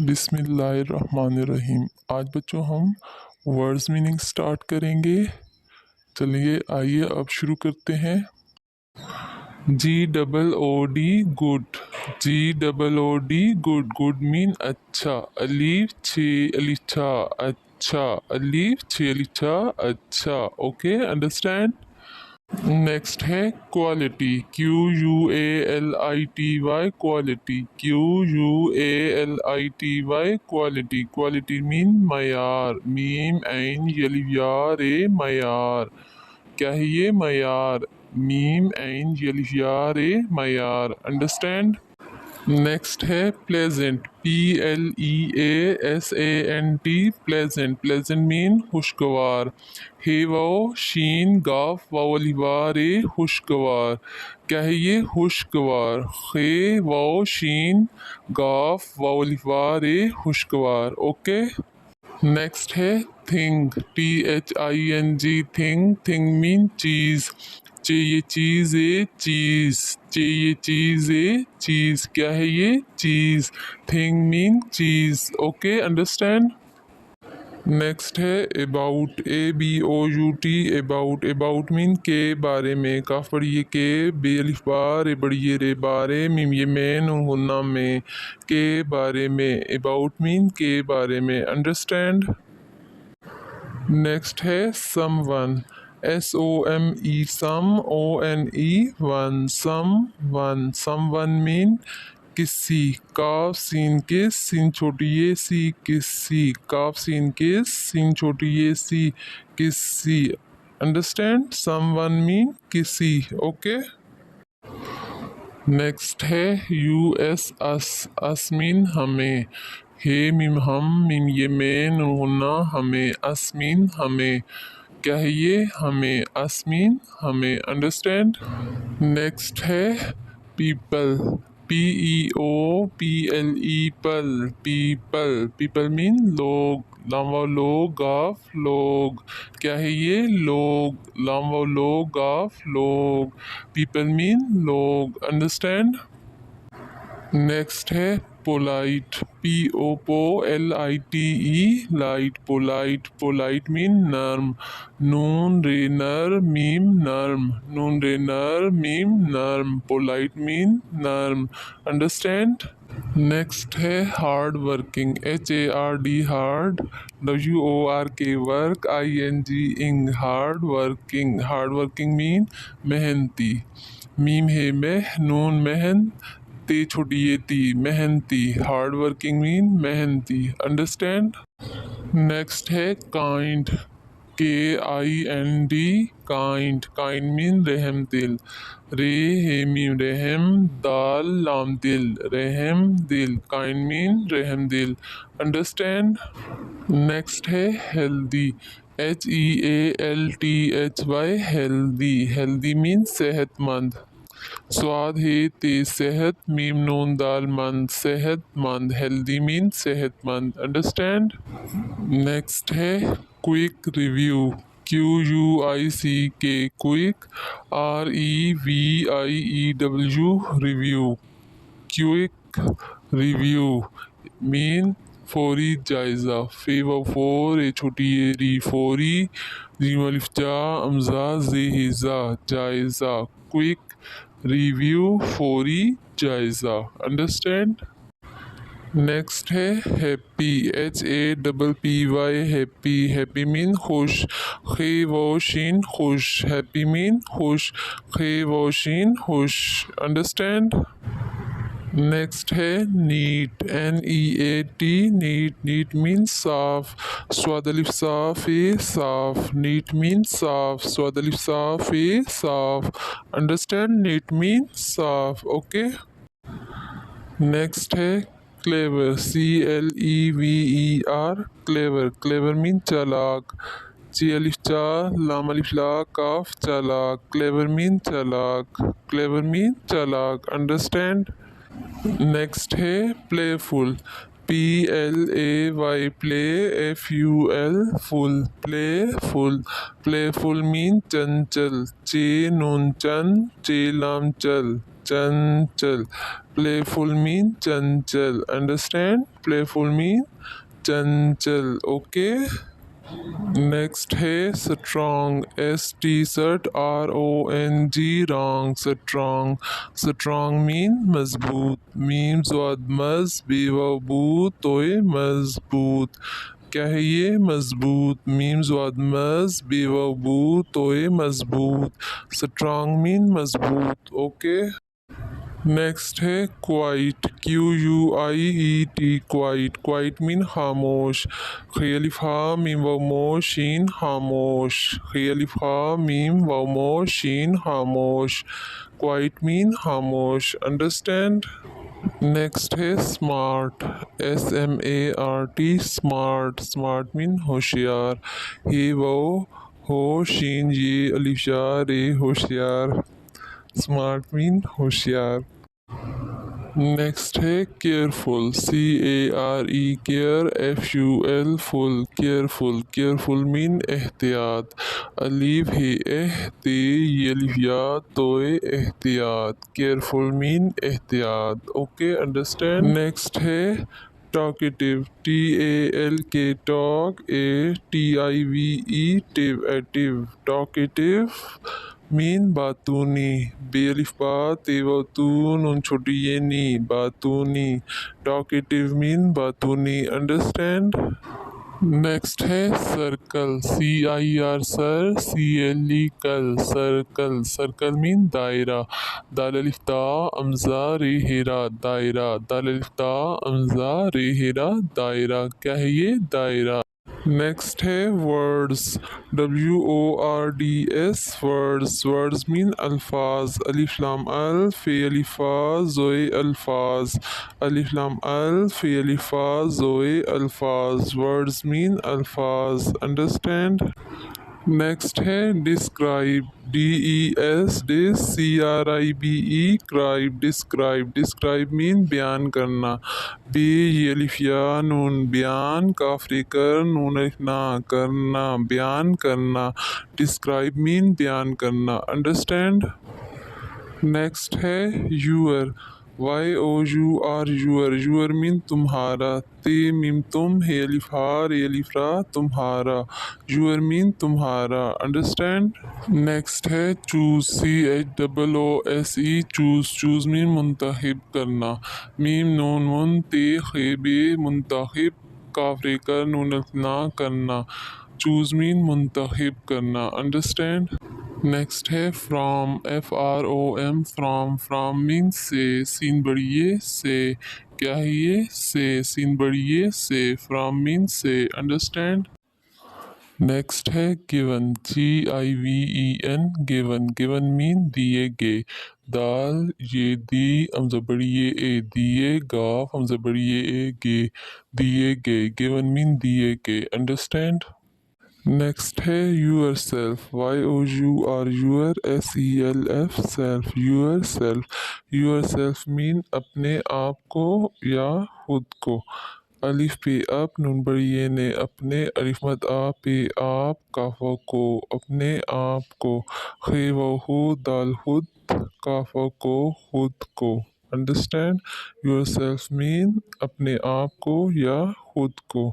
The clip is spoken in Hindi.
बिस्मिल्लाहिर्रहमानिर्रहीम। आज बच्चों हम वर्ड्स मीनिंग स्टार्ट करेंगे। चलिए आइए अब शुरू करते हैं। G-O-O-D good. G-O-O-D good. Good mean अच्छा। अलीफ छे अलीछा अच्छा। अलीफ छे अलीछा अच्छा। Okay, understand. नेक्स्ट है quality. Quality quality. Quality quality. Quality mean मयार। मीम ऐन यलियार ए मयार। क्या है ये? मयार। मीम ऐन यलियार ए मयार। अंडरस्टैंड। नेक्स्ट है pleasant. PLEASANT pleasant. Pleasant mean खुशगवार। हे वाओ शीन गाफ वाओलिवार ए खुशगवार। क्या है ये? खुशगवार। हे वाओ शीन गाफ वाओलिवार ए खुशगवार। ओके। नेक्स्ट है thing. THING thing. Thing mean चीज। ये चीज ए चीज। ये चीज ए चीज। क्या है ये? चीज। थिंग मीन चीज। Okay, understand. नेक्स्ट है about. ABOUT about. About mean के बारे में। काफ पढ़िए के बेलिफ बार बड़िए रे बारे मीम ये मैन होना में। के बारे में। अबाउट मीन के बारे में। अंडरस्टैंड। नेक्स्ट है समवन। SOME सम। ONE one. Someone. Someone mean किसी। काफ सीन के सीन छोटी ये सी किसी। काफ सीन के सीन छोटी ये सी किसी। अंडरस्टैंड। समवन मीन किसी। ओके। नेक्स्ट है US अस। अस मीन हमें। हे मीम हम मीम ये मैन होना हमें। अस मीन हमें। क्या है ये? हमें। अस मीन हमें। अंडरस्टैंड। नेक्स्ट है पीपल। PEOPLE पल। पीपल। पीपल मीन लोग। लामवा लोग गाफ लोग। क्या है ये? लोग। लामवा लोग गाफ लोग। पीपल मीन लोग। अंडरस्टैंड। नेक्स्ट है polite. POLITE light. Polite. Polite mean नर्म। नून रे नर मीम नर्म। नून रे नर मीम नर्म। पोलाइट मीन नर्म। अंडरस्टैंड। नेक्स्ट है hard working. HARD hard. WORK work. ING इंग hard working. Hard working mean मेहनती। मीम है में नून मेहन ते छोटी ये ती मेहनती। हार्ड वर्किंग मीन मेहनती। अंडरस्टैंड। नेक्स्ट है kind. KIND kind. Kind mean रहम दिल। रे हे मीम रहम दाल लाम दिल। रहम दिल। काइंड मीन रहम दिल। अंडरस्टैंड। नेक्स्ट है healthy. HEALTHY healthy. Healthy mean सेहतमंद। स्वाद है ते सेहत मीम नून दाल मंद। सेहतमंद। हेल्दी मीन सेहतमंद। अंडरस्टैंड। नेक्स्ट है quick review. QUICK quick. REVIEW review. Quick review mean फौरी जायजा। फेवा फोर ए छोटी ए री फौरी। जीमलिफ जा अमजा जेहिजा जायजा। क्विक रिव्यू फौरी जायजा। अंडरस्टैंड। नेक्स्ट है happy. HAPPY happy. Happy mean खुश। खे वोशीन खुश। हैप्पी मीन खुश। खे वोशीन खुश। अंडरस्टैंड। नेक्स्ट है neat. NEAT neat. Neat mean साफ। स्वादलिफ साफ ए साफ। नीट मीन साफ। स्वादलिफ साफ ए साफ। अंडरस्टैंड। नीट मीन साफ। ओके। नेक्स्ट है clever. CLEVER clever. Clever mean चालाक। ची अलिफ चा लाम अलिफ ला काफ चालाक। क्लेवर मीन चालाक। क्लेवर मीन चालाक। अंडरस्टैंड। नेक्स्ट है playful. play, play, ful, full, playful. Playful mean chanchal. Che nun chan, chelam chal, chanchal. Playful mean chanchal. Understand? Playful mean chanchal. Okay. Next है स्ट्रॉन्ग, ST रॉन्ग, स्ट्रॉन्ग। स्ट्रॉन्ग मीन मजबूत, मीम ज़ाद मज बेवबूत तोय मजबूत। क्या है ये? मजबूत, मीम ज़ाद मज बेवबूत तोय मजबूत। स्ट्रॉन्ग मीन मजबूत। ओके। नेक्स्ट है quite, QUIET, quite. Quite mean खामोश, खियलिफा मीम वमोशीन खामोश, खियलिफा मीम वमोशीन खामोश। क्वाइट मीन खामोश। अंडरस्टैंड? नेक्स्ट है smart, SMART, smart. Smart mean होशियार, हे वो हो शीन ये अलिफा रे होशियार। स्मार्ट मीन होशियार। नेक्स्ट है careful, CARE, care, FUL, full, careful. Careful mean एहतियात, अलीफ है ते ये अलिफ या तोय एहतियात। केयरफुल मीन एहतियात। ओके। अंडरस्टैंड? नेक्स्ट है टॉकेटिव, TALK, टॉक, ATIVE, टिव, एटिव। टॉकेटिव मीन बातूनी, बेअलिफ बा तेवतू नून छोटी ये नी, बातूनी। टॉकेटिव मीन बातूनी। अंडरस्टैंड? नेक्स्ट है सर्कल, CIR सर, CLE कल, सर्कल। सर्कल मीन दायरा, दालिफ्ता अमजा रे हेरा, दायरा। दालिफ्ता अमजा रे हेरा, दायरा। क्या है ये? दायरा। नेक्स्ट है words, WORDS, words. Words mean अल्फाज, अलिफ लाम अल फे अलिफा जोए अल्फाज, अलिफ लाम अल फे अलिफा जोए अल्फाज। वर्ड्स मीन अल्फाज। अंडरस्टैंड? नेक्स्ट है describe, DES, des, CRIBE, cribe. Describe, describe mean बयान करना, बे ये अलिफ या नून, बयान, काफरी कर, नून अलिफ ना, करना, बयान करना। डिस्क्राइब मीन बयान करना। अंडरस्टैंड? नेक्स्ट है your, YOUR, your. Your mean तुम्हारा, ते मीम तुम, हे अलिफ हार, ये अलिफ रा, तुम्हारा। यूअर मीन तुम्हारा। अंडरस्टैंड? नेक्स्ट है choose, CHOOSE, choose. Choose mean मुंतखब करना, मीम नून मुन ते खेबे, मुंतखब, काफरे कर, नून अलिफ ना, करना। चूज मीन मुंतखब करना। अंडरस्टैंड? नेक्स्ट है from, FROM, from. From mean से, सीन बढ़िए से। क्या है ये? से, सीन बढ़िए से। फ्रॉम मीन से। अंडरस्टैंड? नेक्स्ट है given, GIVEN, given. Given mean दिए गए, दाल ये दी हमजा बड़ी ये ए, दिए गाफ हमजा बड़ी ये ए गे, दिए गए। गिवन मीन दिए गए। अंडरस्टैंड? नेक्स्ट है yourself, YOUR, your, SELF, self. Yourself. Yourself mean अपने आप को या खुद को, अलिफ पे अप, नून बड़ी ये ने, अपने, अलिफ मद आ पे आप, काफा को, अपने आप को। खे वो दाल खुद, काफा को, खुद को। अंडरस्टैंड? यूर सेल्फ मीन अपने आप को या खुद को।